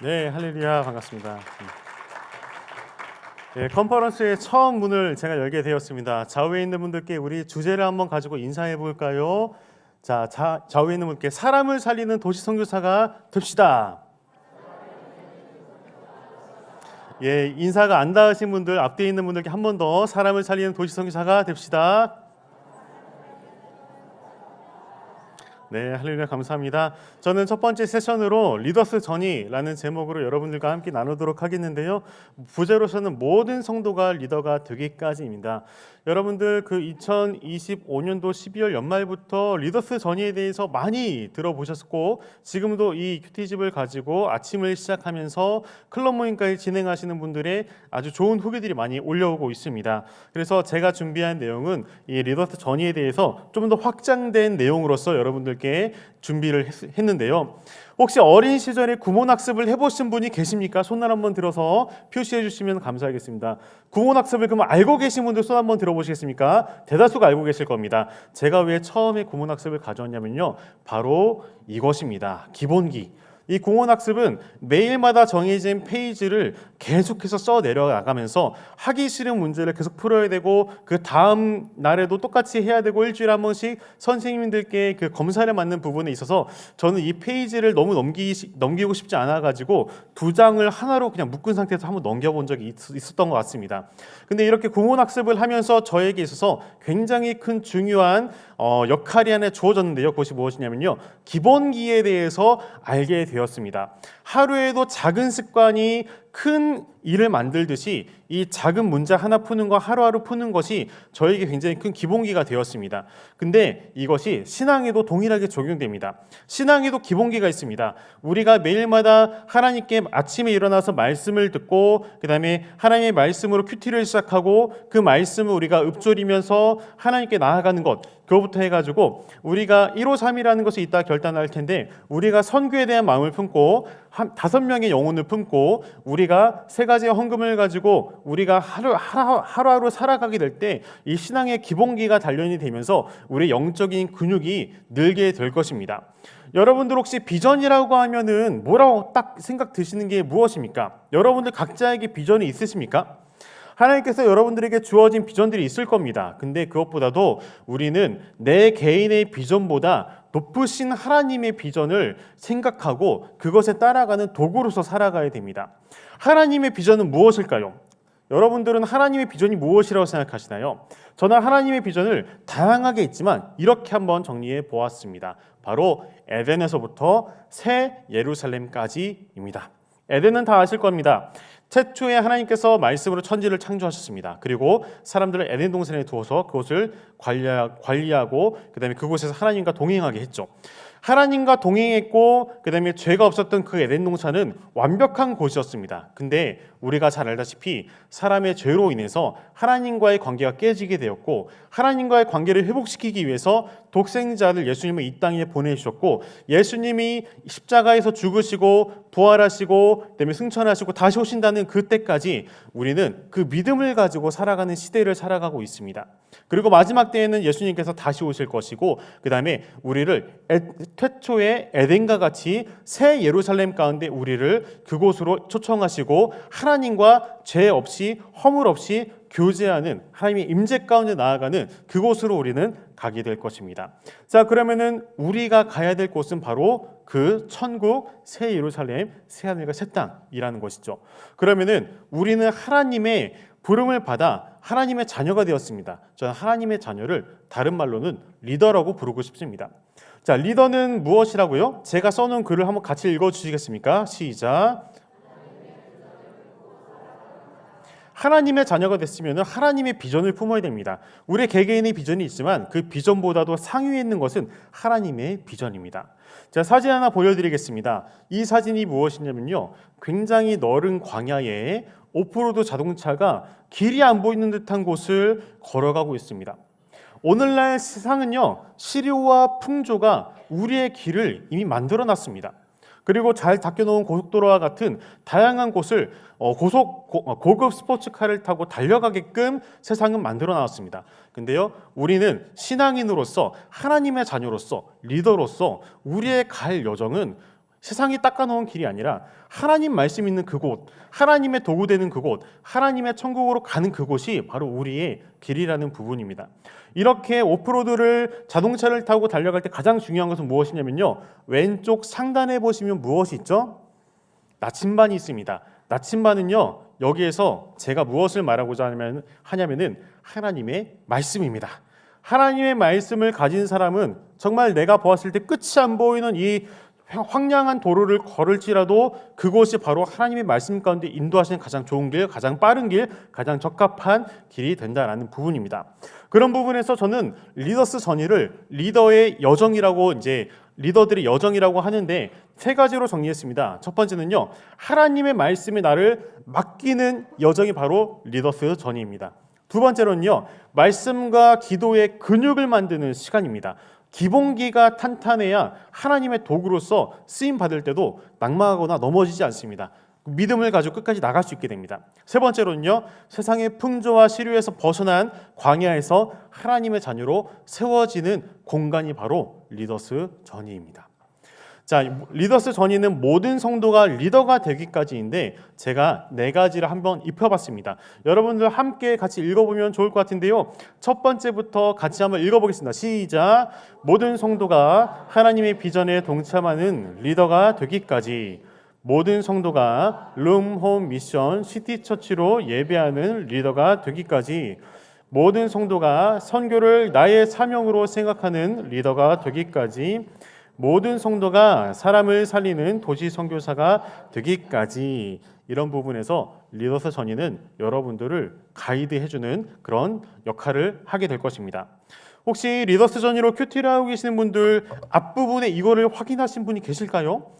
네, 할렐루야, 반갑습니다. 네, 컨퍼런스의 처음 문을 제가 열게 되었습니다. 좌우에 있는 분들께 우리 주제를 한번 가지고 인사해 볼까요? 자, 좌우에 있는 분께 사람을 살리는 도시 선교사가 됩시다. 예, 인사가 안 닿으신 분들, 앞뒤에 있는 분들께 한 번 더 사람을 살리는 도시 선교사가 됩시다. 네, 할렐루야, 감사합니다. 저는 첫 번째 세션으로 리더스 전이라는 제목으로 여러분들과 함께 나누도록 하겠는데요. 부제로서는 모든 성도가 리더가 되기까지입니다. 여러분들 그 2025년도 12월 연말부터 리더스 전이에 대해서 많이 들어보셨고, 지금도 이 큐티집을 가지고 아침을 시작하면서 클럽 모임까지 진행하시는 분들의 아주 좋은 후기들이 많이 올라오고 있습니다. 그래서 제가 준비한 내용은 이 리더스 전이에 대해서 좀 더 확장된 내용으로서 여러분들께 준비를 했는데요. 혹시 어린 시절에 구몬학습을 해보신 분이 계십니까? 손을 한번 들어서 표시해 주시면 감사하겠습니다. 구몬학습을 그러면 알고 계신 분들 손 한번 들어보시겠습니까? 대다수가 알고 계실 겁니다. 제가 왜 처음에 구몬학습을 가져왔냐면요, 바로 이것입니다. 기본기. 이 구몬학습은 매일마다 정해진 페이지를 계속해서 써 내려나가면서 하기 싫은 문제를 계속 풀어야 되고, 그 다음 날에도 똑같이 해야 되고, 일주일에 한 번씩 선생님들께 그 검사를 받는 부분에 있어서 저는 이 페이지를 너무 넘기고 싶지 않아 가지고 2장을 하나로 그냥 묶은 상태에서 한번 넘겨본 적이 있었던 것 같습니다. 근데 이렇게 구몬학습을 하면서 저에게 있어서 굉장히 큰 중요한 역할이 하나 주어졌는데요. 그것이 무엇이냐면요, 기본기에 대해서 알게 되었습니다. 하루에도 작은 습관이 큰 일을 만들듯이 이 작은 문제 하나 푸는 거, 하루하루 푸는 것이 저에게 굉장히 큰 기본기가 되었습니다. 근데 이것이 신앙에도 동일하게 적용됩니다. 신앙에도 기본기가 있습니다. 우리가 매일마다 하나님께 아침에 일어나서 말씀을 듣고, 그 다음에 하나님의 말씀으로 큐티를 시작하고, 그 말씀을 우리가 읊조리면서 하나님께 나아가는 것, 그거부터 해가지고 우리가 153이라는 것이 이따 결단할 텐데, 우리가 선교에 대한 마음을 품고 5명의 영혼을 품고 우리가 3가지의 헌금을 가지고 우리가 하루하루 살아가게 될 때 이 신앙의 기본기가 단련이 되면서 우리의 영적인 근육이 늘게 될 것입니다. 여러분들 혹시 비전이라고 하면은 뭐라고 딱 생각 드시는 게 무엇입니까? 여러분들 각자에게 비전이 있으십니까? 하나님께서 여러분들에게 주어진 비전들이 있을 겁니다. 근데 그것보다도 우리는 내 개인의 비전보다 높으신 하나님의 비전을 생각하고 그것에 따라가는 도구로서 살아가야 됩니다. 하나님의 비전은 무엇일까요? 여러분들은 하나님의 비전이 무엇이라고 생각하시나요? 저는 하나님의 비전을 다양하게 있지만 이렇게 한번 정리해 보았습니다. 바로 에덴에서부터 새 예루살렘까지입니다. 에덴은 다 아실 겁니다. 최초에 하나님께서 말씀으로 천지를 창조하셨습니다. 그리고 사람들을 에덴 동산에 두어서 그곳을 관리하고 그 다음에 그곳에서 하나님과 동행하게 했죠. 하나님과 동행했고 그 다음에 죄가 없었던 그 에덴 동산은 완벽한 곳이었습니다. 근데 우리가 잘 알다시피 사람의 죄로 인해서 하나님과의 관계가 깨지게 되었고, 하나님과의 관계를 회복시키기 위해서 독생자를 예수님을 이 땅에 보내주셨고, 예수님이 십자가에서 죽으시고 부활하시고 그다음에 승천하시고 다시 오신다는 그때까지 우리는 그 믿음을 가지고 살아가는 시대를 살아가고 있습니다. 그리고 마지막 때에는 예수님께서 다시 오실 것이고, 그 다음에 우리를 태초의 에덴과 같이 새 예루살렘 가운데 우리를 그곳으로 초청하시고 하나님과 죄 없이 허물 없이 교제하는 하나님의 임재 가운데 나아가는 그곳으로 우리는 가게 될 것입니다. 자, 그러면은 우리가 가야 될 곳은 바로 그 천국, 새 예루살렘, 새 하늘과 새 땅이라는 것이죠. 그러면은 우리는 하나님의 부름을 받아 하나님의 자녀가 되었습니다. 저는 하나님의 자녀를 다른 말로는 리더라고 부르고 싶습니다. 자, 리더는 무엇이라고요? 제가 써놓은 글을 한번 같이 읽어주시겠습니까? 시작. 하나님의 자녀가 됐으면 하나님의 비전을 품어야 됩니다. 우리 개개인의 비전이 있지만 그 비전보다도 상위에 있는 것은 하나님의 비전입니다. 자, 사진 하나 보여드리겠습니다. 이 사진이 무엇이냐면요, 굉장히 넓은 광야에 오프로드 자동차가 길이 안 보이는 듯한 곳을 걸어가고 있습니다. 오늘날 세상은요, 시류와 풍조가 우리의 길을 이미 만들어놨습니다. 그리고 잘 닦여놓은 고속도로와 같은 다양한 곳을 고급 스포츠카를 타고 달려가게끔 세상은 만들어 놨습니다. 근데요, 우리는 신앙인으로서, 하나님의 자녀로서, 리더로서 우리의 갈 여정은 세상이 닦아놓은 길이 아니라 하나님 말씀 있는 그곳, 하나님의 도구 되는 그곳, 하나님의 천국으로 가는 그곳이 바로 우리의 길이라는 부분입니다. 이렇게 오프로드를 자동차를 타고 달려갈 때 가장 중요한 것은 무엇이냐면요, 왼쪽 상단에 보시면 무엇이 있죠? 나침반이 있습니다. 나침반은요, 여기에서 제가 무엇을 말하고자 하냐면은 하나님의 말씀입니다. 하나님의 말씀을 가진 사람은 정말 내가 보았을 때 끝이 안 보이는 이 황량한 도로를 걸을지라도 그곳이 바로 하나님의 말씀 가운데 인도하시는 가장 좋은 길, 가장 빠른 길, 가장 적합한 길이 된다라는 부분입니다. 그런 부분에서 저는 리더스 전의를 리더의 여정이라고, 이제 리더들의 여정이라고 하는데 세 가지로 정리했습니다. 첫 번째는요, 하나님의 말씀에 나를 맡기는 여정이 바로 리더스 전의입니다. 두 번째로는요, 말씀과 기도의 근육을 만드는 시간입니다. 기본기가 탄탄해야 하나님의 도구로서 쓰임 받을 때도 낙마하거나 넘어지지 않습니다. 믿음을 가지고 끝까지 나갈 수 있게 됩니다. 세 번째로는요, 세상의 풍조와 시류에서 벗어난 광야에서 하나님의 자녀로 세워지는 공간이 바로 리더스 전의입니다. 자, 리더스 전의는 모든 성도가 리더가 되기까지인데 제가 네 가지를 한번 입혀봤습니다. 여러분들 함께 같이 읽어보면 좋을 것 같은데요. 첫 번째부터 같이 한번 읽어보겠습니다. 시작! 모든 성도가 하나님의 비전에 동참하는 리더가 되기까지, 모든 성도가 룸, 홈, 미션, 시티처치로 예배하는 리더가 되기까지, 모든 성도가 선교를 나의 사명으로 생각하는 리더가 되기까지, 모든 성도가 사람을 살리는 도시 선교사가 되기까지, 이런 부분에서 리더스 전의는 여러분들을 가이드해주는 그런 역할을 하게 될 것입니다. 혹시 리더스 전의로 큐티를 하고 계시는 분들 앞부분에 이거를 확인하신 분이 계실까요?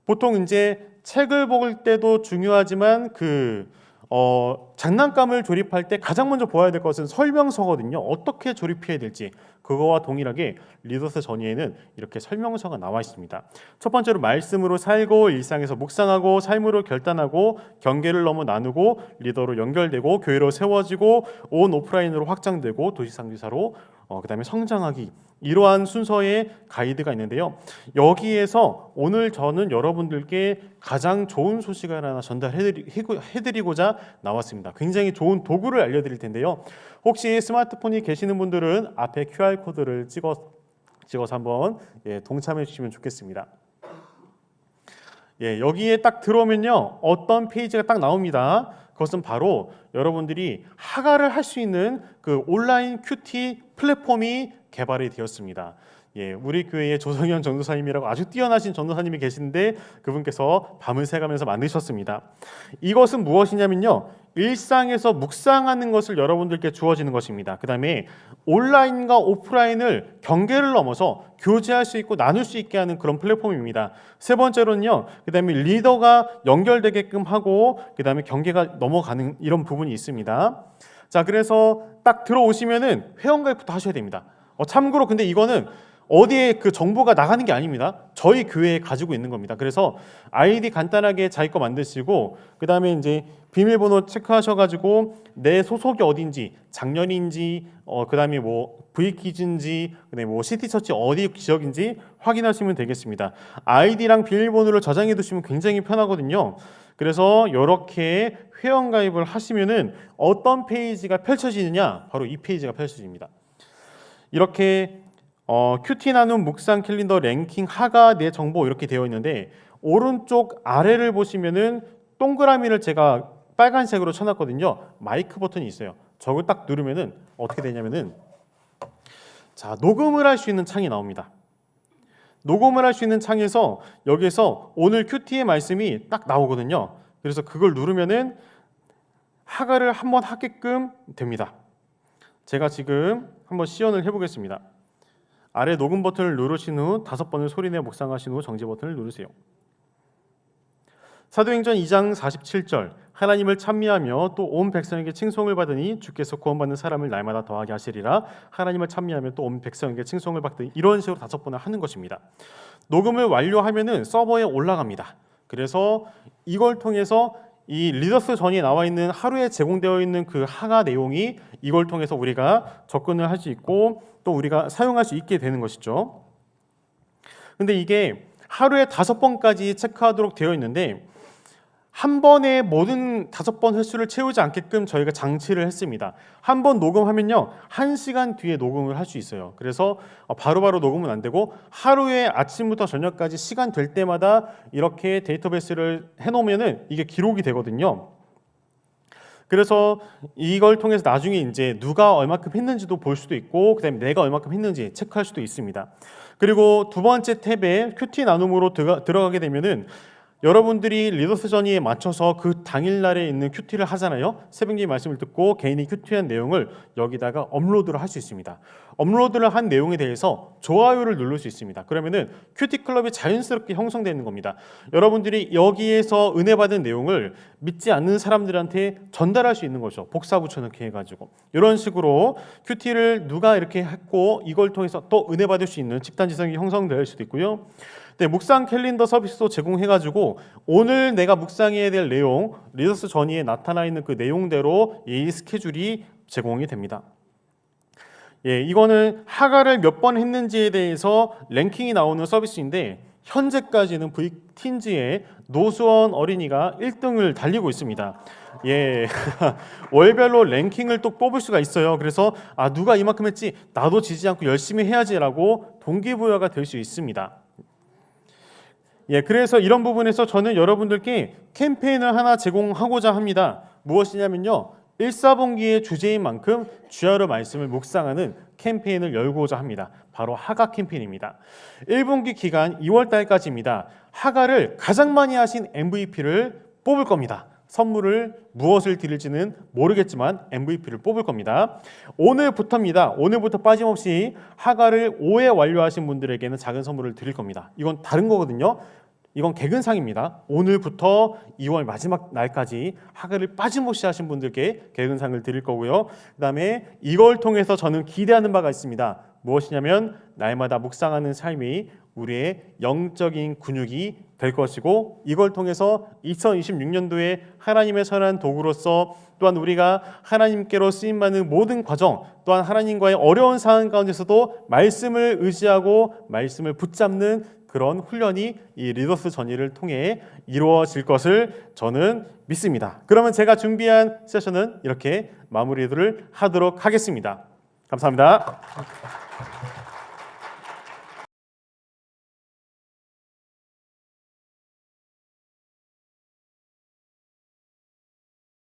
보통 이제 책을 볼 때도 중요하지만 장난감을 조립할 때 가장 먼저 보아야 될 것은 설명서거든요. 어떻게 조립해야 될지. 그거와 동일하게 리더스 전의에는 이렇게 설명서가 나와 있습니다. 첫 번째로 말씀으로 살고 일상에서 묵상하고 삶으로 결단하고 경계를 넘어 나누고 리더로 연결되고 교회로 세워지고 온 오프라인으로 확장되고 도시상교사로 그다음에 성장하기, 이러한 순서의 가이드가 있는데요. 여기에서 오늘 저는 여러분들께 가장 좋은 소식을 하나 전달해드리고자 나왔습니다. 굉장히 좋은 도구를 알려드릴 텐데요. 혹시 스마트폰이 계시는 분들은 앞에 QR코드를 찍어서 한번 동참해 주시면 좋겠습니다. 여기에 딱 들어오면요, 어떤 페이지가 딱 나옵니다. 그것은 바로 여러분들이 하가를 할 수 있는 그 온라인 큐티 플랫폼이 개발이 되었습니다. 우리 교회에 조성현 전도사님이라고 아주 뛰어나신 전도사님이 계신데 그분께서 밤을 새가면서 만드셨습니다. 이것은 무엇이냐면요, 일상에서 묵상하는 것을 여러분들께 주어지는 것입니다. 그 다음에 온라인과 오프라인을 경계를 넘어서 교제할 수 있고 나눌 수 있게 하는 그런 플랫폼입니다. 세 번째로는요, 그 다음에 리더가 연결되게끔 하고 그 다음에 경계가 넘어가는 이런 부분이 있습니다. 자, 그래서 딱 들어오시면은 회원가입부터 하셔야 됩니다. 참고로 근데 이거는 어디에 그 정보가 나가는 게 아닙니다. 저희 교회에 가지고 있는 겁니다. 그래서 아이디 간단하게 자기 거 만드시고 그 다음에 이제 비밀번호 체크하셔가지고 내 소속이 어딘지, 작년인지, 그 다음에 뭐 V키즈인지, 그다음에 뭐 시티처치 어디 지역인지 확인하시면 되겠습니다. 아이디랑 비밀번호를 저장해 두시면 굉장히 편하거든요. 그래서 이렇게 회원가입을 하시면은 어떤 페이지가 펼쳐지느냐, 바로 이 페이지가 펼쳐집니다. 이렇게 큐티 나눔 묵상 캘린더 랭킹 하가 내 정보 이렇게 되어 있는데 오른쪽 아래를 보시면은 동그라미를 제가 빨간색으로 쳐놨거든요. 마이크 버튼이 있어요. 저걸 딱 누르면은 어떻게 되냐면은 자, 녹음을 할 수 있는 창이 나옵니다. 녹음을 할 수 있는 창에서 여기에서 오늘 큐티의 말씀이 딱 나오거든요. 그래서 그걸 누르면은 하가를 한번 하게끔 됩니다. 제가 지금 한번 시연을 해보겠습니다. 아래 녹음 버튼을 누르신 후 5번을 소리내 묵상하신 후 정지 버튼을 누르세요. 사도행전 2장 47절 하나님을 찬미하며 또 온 백성에게 칭송을 받으니 주께서 구원받는 사람을 날마다 더하게 하시리라. 하나님을 찬미하며 또 온 백성에게 칭송을 받으니, 이런 식으로 5번을 하는 것입니다. 녹음을 완료하면은 서버에 올라갑니다. 그래서 이걸 통해서 이 리더스 전이 나와 있는 하루에 제공되어 있는 그 하가 내용이 이걸 통해서 우리가 접근을 할 수 있고 또 우리가 사용할 수 있게 되는 것이죠. 근데 이게 하루에 5번까지 체크하도록 되어 있는데 한 번에 모든 5번 횟수를 채우지 않게끔 저희가 장치를 했습니다. 한 번 녹음하면요 1시간 뒤에 녹음을 할 수 있어요. 그래서 바로바로 녹음은 안 되고 하루에 아침부터 저녁까지 시간 될 때마다 이렇게 데이터베이스를 해놓으면은 이게 기록이 되거든요. 그래서 이걸 통해서 나중에 이제 누가 얼마큼 했는지도 볼 수도 있고 그다음에 내가 얼마큼 했는지 체크할 수도 있습니다. 그리고 두 번째 탭에 큐티 나눔으로 들어가게 되면은 여러분들이 리더스 전이에 맞춰서 그 당일날에 있는 큐티를 하잖아요. 새벽님 말씀을 듣고 개인이 큐티한 내용을 여기다가 업로드를 할 수 있습니다. 업로드를 한 내용에 대해서 좋아요를 누를 수 있습니다. 그러면은 큐티 클럽이 자연스럽게 형성되는 겁니다. 여러분들이 여기에서 은혜 받은 내용을 믿지 않는 사람들한테 전달할 수 있는 거죠. 복사 붙여넣기 해가지고 이런 식으로 큐티를 누가 이렇게 했고 이걸 통해서 또 은혜 받을 수 있는 집단 지성이 형성될 수도 있고요. 네, 묵상 캘린더 서비스도 제공해가지고 오늘 내가 묵상해야 될 내용, 리더스 전이에 나타나 있는 그 내용대로 이 스케줄이 제공이 됩니다. 예, 이거는 하가를 몇 번 했는지에 대해서 랭킹이 나오는 서비스인데 현재까지는 V틴즈의 노수원 어린이가 1등을 달리고 있습니다. 예, 월별로 랭킹을 또 뽑을 수가 있어요. 그래서 누가 이만큼 했지 나도 지지 않고 열심히 해야지라고 동기부여가 될 수 있습니다. 예, 그래서 이런 부분에서 저는 여러분들께 캠페인을 하나 제공하고자 합니다. 무엇이냐면요, 1사분기의 주제인 만큼 주야로 말씀을 묵상하는 캠페인을 열고자 합니다. 바로 하가 캠페인입니다. 1분기 기간 2월 달까지입니다. 하가를 가장 많이 하신 MVP를 뽑을 겁니다. 선물을 무엇을 드릴지는 모르겠지만 MVP를 뽑을 겁니다. 오늘부터입니다. 오늘부터 빠짐없이 하가를 5회 완료하신 분들에게는 작은 선물을 드릴 겁니다. 이건 다른 거거든요. 이건 개근상입니다. 오늘부터 2월 마지막 날까지 하가를 빠짐없이 하신 분들께 개근상을 드릴 거고요. 그 다음에 이걸 통해서 저는 기대하는 바가 있습니다. 무엇이냐면 날마다 묵상하는 삶이 우리의 영적인 근육이 될 것이고 이걸 통해서 2026년도에 하나님의 선한 도구로서 또한 우리가 하나님께로 쓰임받는 모든 과정 또한 하나님과의 어려운 상황 가운데서도 말씀을 의지하고 말씀을 붙잡는 그런 훈련이 이 리더스 전이를 통해 이루어질 것을 저는 믿습니다. 그러면 제가 준비한 세션은 이렇게 마무리를 하도록 하겠습니다. 감사합니다.